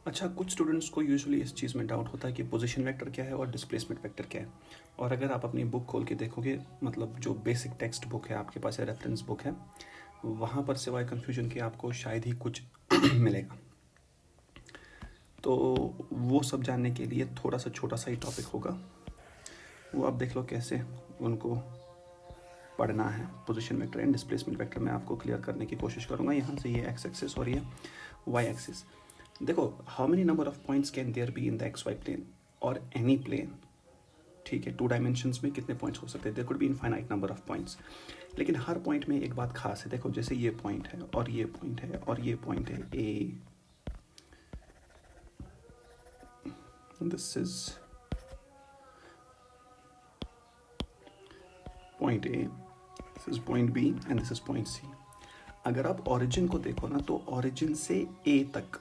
अच्छा, कुछ स्टूडेंट्स को यूजुअली इस चीज़ में डाउट होता है कि पोजीशन वेक्टर क्या है और डिस्प्लेसमेंट वेक्टर क्या है। और अगर आप अपनी बुक खोल के देखोगे, मतलब जो बेसिक टेक्स्ट बुक है आपके पास, है रेफरेंस बुक है, वहाँ पर सिवाय कन्फ्यूजन के आपको शायद ही कुछ मिलेगा। तो वो सब जानने के लिए थोड़ा सा छोटा सा ही टॉपिक होगा, वो आप देख लो कैसे उनको पढ़ना है। Position vector and displacement vector मैं आपको क्लियर करने की कोशिश करूँगा। यहाँ से ये एक्स एक्सिस और ये वाई एक्सिस। देखो, how many number of points can there be in the x y plane और एनी प्लेन। ठीक है, 2 डायमेंशंस में कितने पॉइंट्स हो सकते हैं? There could be infinite number of points. लेकिन हर पॉइंट में एक बात खास है। देखो, जैसे ये पॉइंट है और ये पॉइंट है और ये पॉइंट है A, this is point A, this is point B and this is point C. अगर आप ओरिजिन को देखो ना, तो ओरिजिन से ए तक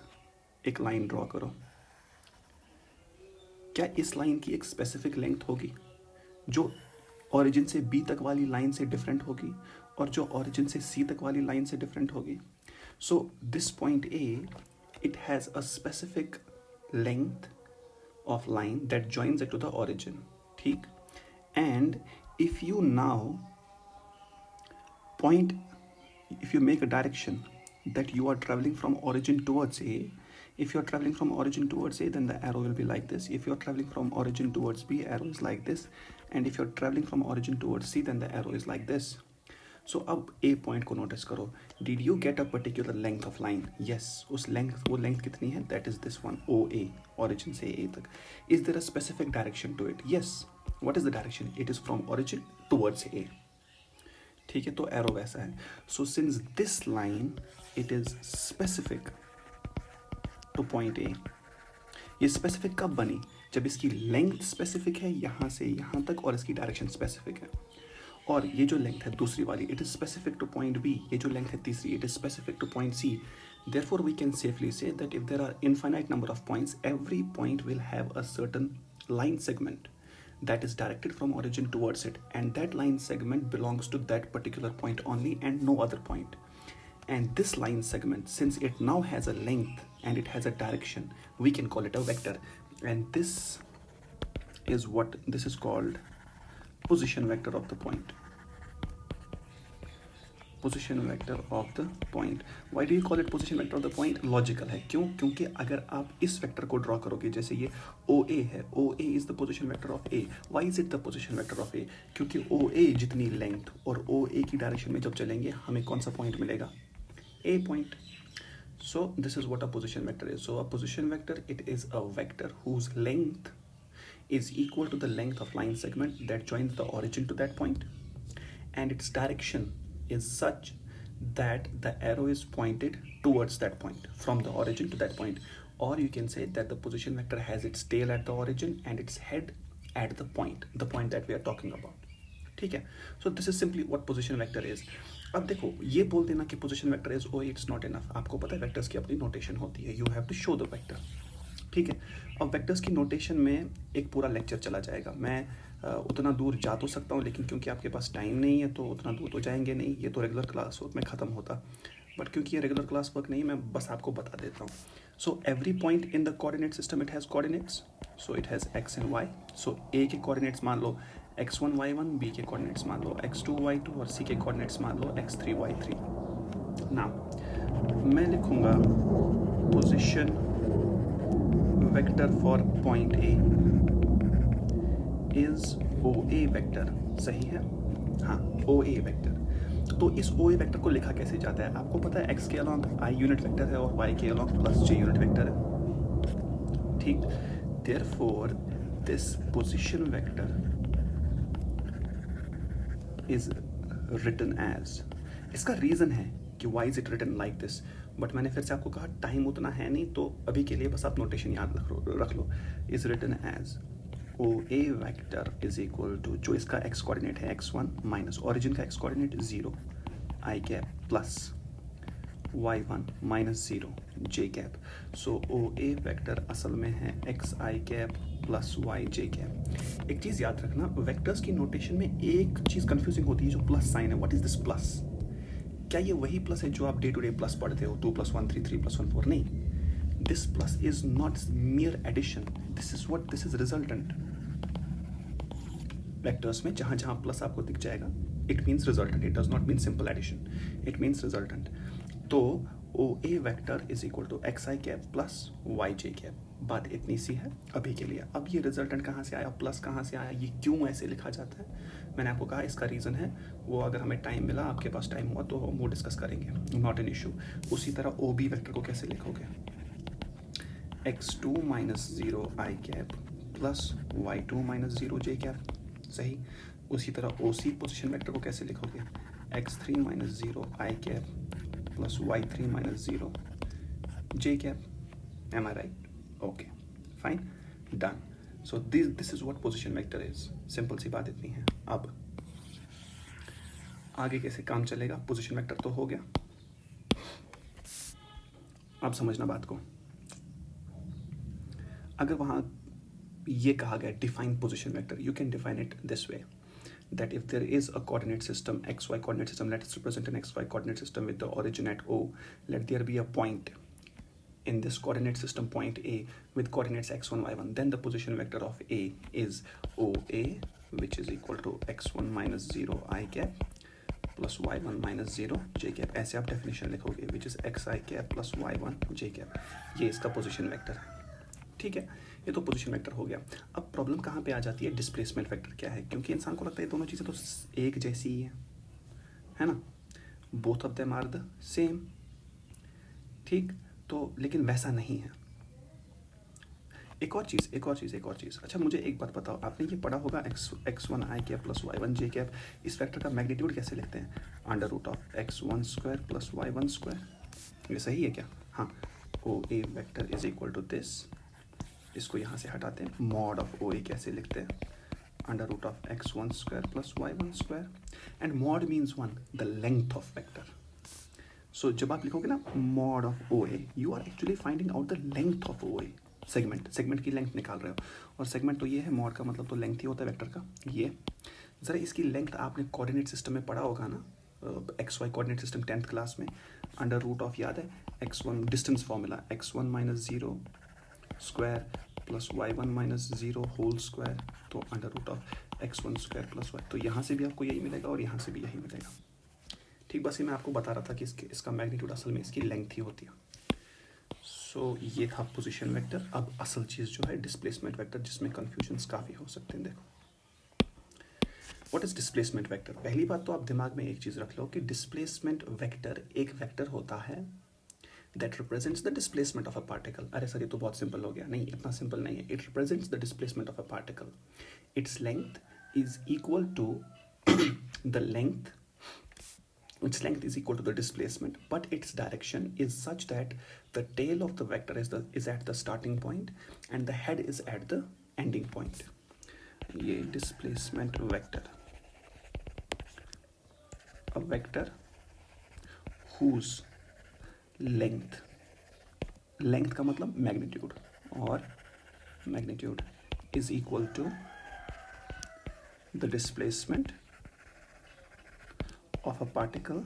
एक लाइन ड्रॉ करो। क्या इस लाइन की एक स्पेसिफिक लेंथ होगी जो ओरिजिन से बी तक वाली लाइन से डिफरेंट होगी और जो ओरिजिन से सी तक वाली लाइन से डिफरेंट होगी? So this point A, it has a specific length of line that joins it to the origin. ठीक? And if you now point, if you make a direction that you are traveling from origin towards A, if you are traveling from origin towards A, then the arrow will be like this. If you are traveling from origin towards B, arrow is like this. And if you are traveling from origin towards C, then the arrow is like this. So अब a point को notice करो। Did you get a particular length of line? Yes, उस length, वो length कितनी है? That is this one, O A, origin से A तक। Is there a specific direction to it? Yes. What is the direction? It is from origin towards A. ठीक है, तो arrow वैसा है। So since this line it is specific to point ए। ये specific कब बनी? जब इसकी लेंथ स्पेसिफिक है यहाँ से यहाँ तक और इसकी डायरेक्शन स्पेसिफिक है। और ये जो लेंथ है दूसरी वाली, it is specific to point B. ये जो लेंथ है तीसरी, it is specific to point C. Therefore we can safely say that if there are infinite number of points, every point will have a certain line segment that is directed from origin towards it, and that line segment belongs to that particular point only and no other point. And this line segment, since it now has a length and it has a direction, we can call it a vector. And this is what this is called position vector of the point. Position vector of the point. Why do you call it position vector of the point? Logical है। क्यों? क्योंकि अगर आप इस vector को draw करोगे, जैसे ये ओ ए है, O A is the position vector of A. Why is it the position vector of A? क्योंकि ओ ए जितनी लेंथ और ओ ए की डायरेक्शन में जब चलेंगे हमें कौन सा पॉइंट मिलेगा? ए point. So this is what a position vector is. So a position vector, it is a vector whose length is equal to the length of line segment that joins the origin to that point, and its direction is such that the arrow is pointed towards that point, from the origin to that point. Or you can say that the position vector has its tail at the origin and its head at the point that we are talking about. ठीक है? So this is simply what position vector is. अब देखो, ये बोल देना कि position vector is O, it's not enough. आपको पता है वेक्टर्स की अपनी नोटेशन होती है, you have to show the vector. ठीक है, अब वेक्टर्स की नोटेशन में एक पूरा लेक्चर चला जाएगा। मैं उतना दूर जा तो सकता हूँ, लेकिन क्योंकि आपके पास टाइम नहीं है तो उतना दूर तो जाएंगे नहीं। ये तो रेगुलर क्लास वर्क में ख़त्म होता, बट क्योंकि ये रेगुलर क्लास वर्क नहीं, मैं बस आपको बता देता हूँ। So every point in the coordinate system it has coordinates, so it has X and Y. So A के कोऑर्डिनेट्स मान लो x1 y1, b के कोऑर्डिनेट्स मान लो x2 y2 और c के कोऑर्डिनेट्स मान लो x3 y3। नाउ मैं लिखूंगा position vector for point A is O A vector. सही है? हाँ, ओ ए वेक्टर। तो इस ओ ए वेक्टर को लिखा कैसे जाता है? आपको पता है x के अलॉन्ग i यूनिट वेक्टर है और y के along plus j unit vector है। ठीक, therefore this position vector is written as, इसका रीज़न है कि why is it written like this, but मैंने फिर से आपको कहा टाइम उतना है नहीं, तो अभी के लिए बस आप नोटेशन याद रख लो। is written as OA vector is equal to, जो इसका x कोऑर्डिनेट है x1 माइनस ओरिजिन का x coordinate 0 i cap plus y1 minus 0 j cap. So OA vector असल में है xi cap plus y j cap. एक चीज़ याद रखना, वेक्टर्स की नोटेशन में एक चीज़ कंफ्यूजिंग होती है, जो प्लस साइन है। What is this plus? क्या ये वही प्लस है जो आप डे टू डे प्लस पढ़ते हो, 2 + 1 3, 3 + 1 4? नहीं, This plus is not mere addition. This is resultant. Vectors में जहाँ जहाँ प्लस आपको दिख जाएगा, it means resultant. It does not mean simple addition. It means resultant. तो OA vector is equal to xi cap plus yj cap. बात इतनी सी है अभी के लिए. अब ये रिजल्टेंट कहाँ से आया, प्लस कहाँ से आया, ये क्यों ऐसे लिखा जाता है, मैंने आपको कहा इसका रीज़न है वो, अगर हमें टाइम मिला, आपके पास टाइम हुआ तो हम वो डिस्कस करेंगे, नॉट एन इशू. उसी तरह OB वेक्टर को कैसे लिखोगे, x2 minus 0 i cap plus y2 minus 0 j cap. सही. उसी तरह OC पोजिशन वेक्टर को कैसे लिखोगे, x3 minus 0 i cap plus y3 minus 0 j cap. Am I right? Okay, fine, done. So this is what position vector is. Simple सी बात इतनी है. अब आगे कैसे काम चलेगा, पोजीशन वेक्टर तो हो गया. अब समझना बात को. अगर वहाँ ये कहा गया define position vector, you can define it this way, that if there is a coordinate system, xy coordinate system, let us represent an xy coordinate system with the origin at O, let there be a point in this coordinate system, point A, with coordinates x1 y1, then the position vector of A is OA, which is equal to x1 minus 0 i cap plus y1 minus 0 j cap. ऐसे आप definition लिखोगे, which is xi cap plus y1 j cap. ये इसका position vector है. ठीक है, ये तो पोजीशन वेक्टर हो गया. अब प्रॉब्लम कहाँ पे आ जाती है, डिस्प्लेसमेंट वेक्टर क्या है, क्योंकि इंसान को लगता है दोनों चीज़ें तो एक जैसी ही है ना, both of them are the same. ठीक, तो लेकिन वैसा नहीं है. एक और चीज़. अच्छा मुझे एक बात बताओ, आपने ये पढ़ा होगा x1 i cap plus y1 j cap, इस वेक्टर का मैग्नीट्यूड कैसे लिखते हैं, under root of x1 square plus y1 square. ये सही है क्या? हाँ. OA vector is equal to this, इसको यहाँ से हटाते हैं. मॉड ऑफ OA कैसे लिखते हैं, under root of x1 square plus y1 square. And mod means 1, the length of vector. So जब आप लिखोगे ना mod of OA, you are actually finding out the length of OA. Segment की length निकाल रहे हो, और सेगमेंट तो ये है, मॉड का मतलब तो लेंथ ही होता है वेक्टर का. ये ज़रा इसकी लेंथ आपने कोऑर्डिनेट सिस्टम में पढ़ा होगा ना, XY coordinate system 10th class में. अंडर रूट ऑफ याद है, x1 distance formula, x1 minus 0 square plus y1 minus 0 whole square, तो under root of x1 square plus y. तो यहाँ से भी आपको यही मिलेगा और यहाँ से भी यही मिलेगा. ठीक, बस ये मैं आपको बता रहा था कि इसका मैग्नीट्यूड असल में इसकी लेंथ ही होती है. सो ये था पोजीशन वेक्टर. अब असल चीज़ जो है डिस्प्लेसमेंट वेक्टर, जिसमें कन्फ्यूजन्स काफ़ी हो सकते हैं. देखो, व्हाट इज डिस्प्लेसमेंट वेक्टर. पहली बात तो आप दिमाग में एक चीज़ रख लो कि डिस्प्लेसमेंट वेक्टर एक वेक्टर होता है that represents the displacement of a particle. अरे सर ये तो बहुत सिंपल हो गया. नहीं, इतना सिंपल नहीं है. It represents the displacement of a particle. Its length is equal to the length. Its length is equal to the displacement, but its direction is such that the tail of the vector is at the starting point and the head is at the ending point. ये displacement vector, a vector whose length का मतलब magnitude, और magnitude is equal to the displacement of a particle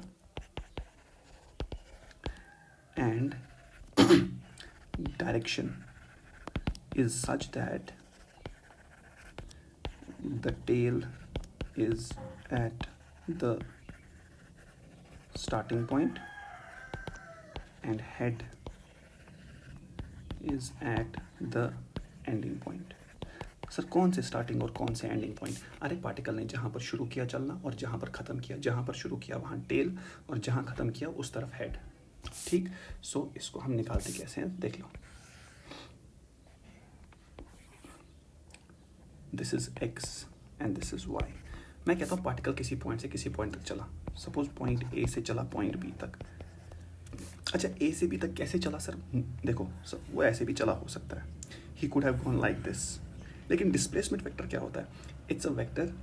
and direction is such that the tail is at the starting point and head is at the ending point. Sir कौन से starting और कौन से ending point? अरे particle ने जहाँ पर शुरू किया चलना और जहाँ पर ख़त्म किया, जहाँ पर शुरू किया वहाँ टेल और जहाँ ख़त्म किया उस तरफ हेड. ठीक, सो इसको हम निकालते कैसे हैं, देख लो. This is x and this is y. मैं कहता हूँ पार्टिकल किसी पॉइंट से किसी पॉइंट तक चला, सपोज पॉइंट A से चला पॉइंट B तक. अच्छा, A से B तक कैसे चला सर? देखो सर, वो ऐसे भी चला हो सकता है, he could have gone like this. लेकिन डिस्प्लेसमेंट वेक्टर क्या होता है? It's a vector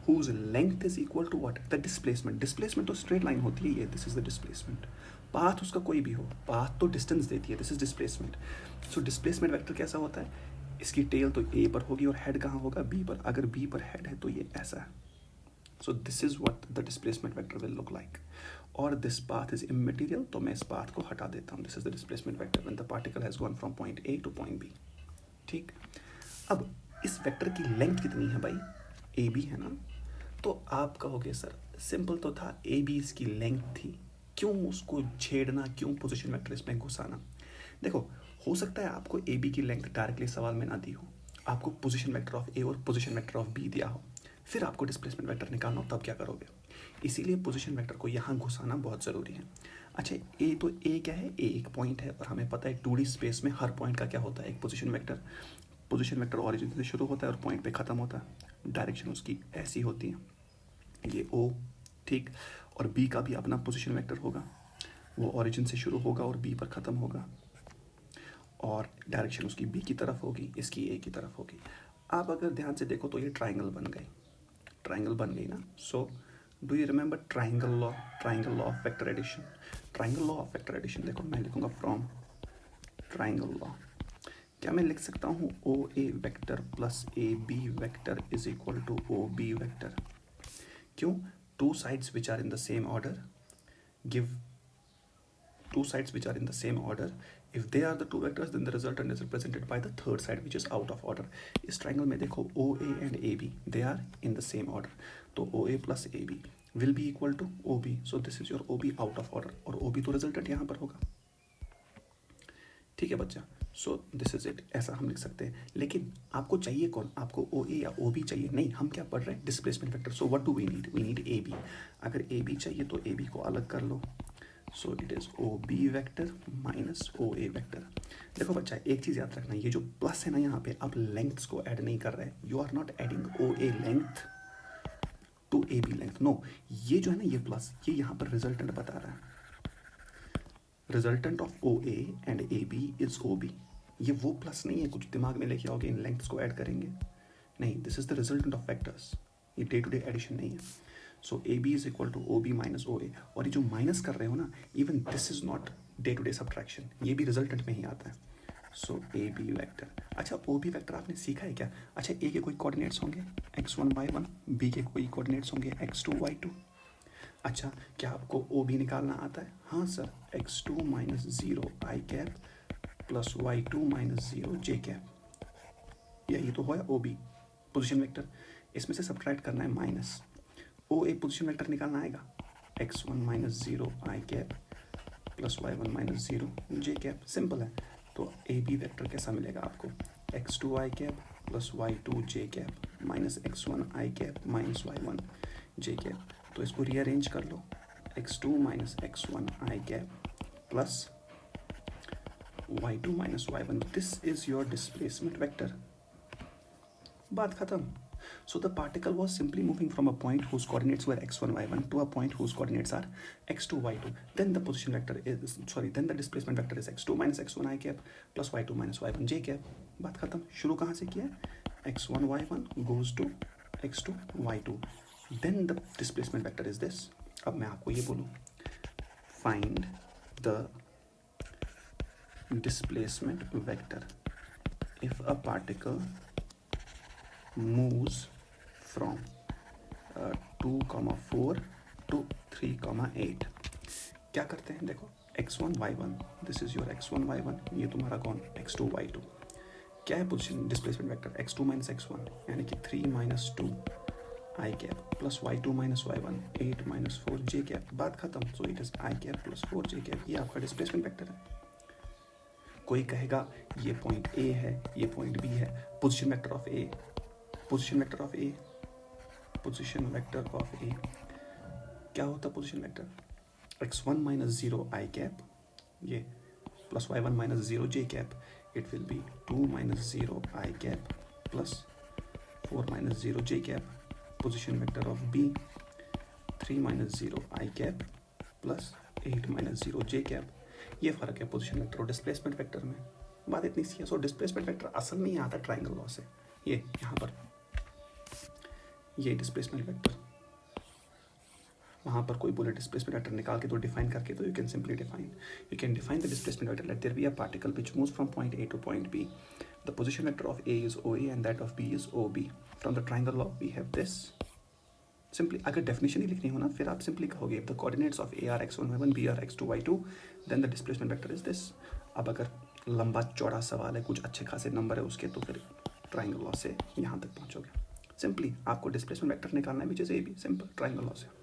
whose length is equal to what, the displacement. Displacement तो स्ट्रेट लाइन होती है, ये this is the displacement. Path उसका कोई भी हो, पाथ तो डिस्टेंस देती है, this is displacement. So displacement vector कैसा होता है? इसकी टेल तो A पर होगी और हेड कहाँ होगा, B पर. अगर B पर हेड है तो ये ऐसा है. So this is what the displacement vector will look like. और दिस पाथ इज इमटेरियल, तो मैं इस पाथ को हटा देता हूँ. This is the displacement vector when the particle has gone from point A to point B. ठीक. अब इस वेक्टर की लेंथ कितनी है भाई? ए बी है ना. तो आप कहोगे सर सिंपल तो था, ए बी इसकी लेंथ थी, क्यों उसको छेड़ना, क्यों पोजीशन वेक्टर इसमें घुसाना? देखो, हो सकता है आपको ए बी की लेंथ डायरेक्टली सवाल में ना दी हो, आपको पोजीशन वेक्टर ऑफ ए और पोजीशन वेक्टर ऑफ बी दिया हो, फिर आपको डिस्प्लेसमेंट वेक्टर निकालना हो, तब क्या करोगे? इसीलिए पोजीशन वेक्टर को यहाँ घुसाना बहुत ज़रूरी है. अच्छा, ए तो ए क्या है? ए एक पॉइंट है और हमें पता है 2D स्पेस में हर पॉइंट का क्या होता है? एक position vector. Position vector origin से शुरू होता है और पॉइंट पे ख़त्म होता है. डायरेक्शन उसकी ऐसी होती है, ये ओ. ठीक. और बी का भी अपना पोजीशन वेक्टर होगा, वो ऑरिजिन से शुरू होगा और बी पर ख़त्म होगा, और डायरेक्शन उसकी बी की तरफ होगी, इसकी ए की तरफ होगी. आप अगर ध्यान से देखो तो ये ट्राइंगल बन गई. ट्राइंगल बन गई ना. So do you remember triangle law? Triangle law of vector addition. Triangle law of vector addition देखो, मैं लिखूंगा फ्रॉम ट्राइंगल लॉ. क्या मैं लिख सकता हूँ O A vector plus A B vector is equal to O B vector? क्यों? Two sides which are in the same order give two sides which are in the same order. If they are the two vectors, then the resultant is represented by the third side which is out of order. इस triangle में देखो OA and AB, they are in the same order. तो OA plus AB will be equal to OB. So this is your OB out of order. और OB तो resultant यहाँ पर होगा. ठीक है बच्चा. सो दिस इज इट. ऐसा हम लिख सकते हैं. लेकिन आपको चाहिए कौन? आपको ओ ए या ओ बी चाहिए? नहीं, हम क्या पढ़ रहे हैं? Displacement vector. So what do we need? We need A B. अगर ए बी चाहिए तो ए बी को अलग कर लो. So it is O B vector minus O A vector. देखो बच्चा, एक चीज़ याद रखना, ये जो प्लस है ना यहाँ पे, आप लेंथ्स को ऐड नहीं कर रहे हैं. You are not adding O A length to A B length. No, ये जो है ना, ये प्लस, ये यहाँ पर रिजल्टेंट बता रहा है. Resultant of O A and A B is O B. ये वो प्लस नहीं है कुछ दिमाग में लेके आओगे इन लेंथ्स को ऐड करेंगे. नहीं, this is the resultant of vectors. ये डे टू डे एडिशन नहीं है. So A B is equal to O B minus O A. और ये जो माइनस कर रहे हो ना, even this is not day to day subtraction, ये भी रिजल्टेंट में ही आता है. So A B vector. अच्छा, ओ बी वैक्टर आपने सीखा है क्या? अच्छा, ए के कोई कोऑर्डिनेट्स होंगे x1 y1, बी के कोई कोऑर्डिनेट्स होंगे x2 y2. अच्छा, क्या आपको ओ बी निकालना आता है? हाँ sir, x2 minus zero I cap plus y2 minus zero J cap. यही तो है ओ बी पोजिशन वेक्टर. इसमें से सब्ट्रैक्ट करना है minus. O A position vector निकालना आएगा, x1 minus zero I cap plus y1 minus zero J cap. Simple है. तो ए बी वेक्टर कैसा मिलेगा आपको? x2 I cap plus y2 J cap minus x1 I cap minus y1 J cap. तो इसको rearrange कर लो, x2 minus x1 I cap plus y2 minus y1. This is your displacement vector. बात खत्म. So the particle was simply moving from a point whose coordinates were x1, y1 to a point whose coordinates are x2, y2. Then the position vector is, then the displacement vector is x2 minus x1 i cap plus y2 minus y1 j cap. बात खत्म. शुरू कहाँ से किया? x1, y1 goes to x2, y2. Then the displacement vector is this. अब मैं आपको ये बोलूँ, find the displacement vector if a particle moves from 2,4 to 3,8. क्या करते हैं? देखो, x1 y1, this is your x1 y1, ये तुम्हारा कौन? x2 y2. क्या है position displacement vector? x2 minus x1, यानी कि 3 minus 2 I cap plus y2 minus y1 8 minus 4 J cap. बात खत्म. So it is I cap plus 4 J cap. ये आपका डिस्प्लेसमेंट वेक्टर है. कोई कहेगा ये पॉइंट ए है, ये पॉइंट बी है. Position vector of A, position vector of A, position vector of A क्या होता है? Position vector x1 minus zero I cap, ये plus y1 minus zero J cap. It will be 2 minus zero I cap plus 4 minus zero J cap. Position vector of B 3 minus zero I cap plus 8 minus zero J cap. ये फ़र्क है position vector और displacement vector में. बात इतनी सी है. सो displacement vector असल में ही आता है ट्राइंगल लॉ से. ये यहाँ पर ये डिस्प्लेसमेंट वेक्टर, वहाँ पर कोई बोले डिस्प्लेसमेंट वेक्टर निकाल के तो डिफाइन करके, तो you can simply define, you can define the displacement vector. Let there be a particle which moves from point A to point B. The position vector of A is O A and that of B is O B. From the triangle law we have this. Simply अगर definition ही लिखनी हो ना, फिर आप simply कहोगे the coordinates of A are x1 y1 b are x2 y2 then the displacement vector is this. अब अगर लंबा चौड़ा सवाल है, कुछ अच्छे खासे नंबर है उसके, तो फिर ट्राइंगल लॉ से यहाँ तक पहुँचोगे। सिंपली आपको डिस्प्लेसमेंट वेक्टर निकालना है, which is A B, simple triangle law से।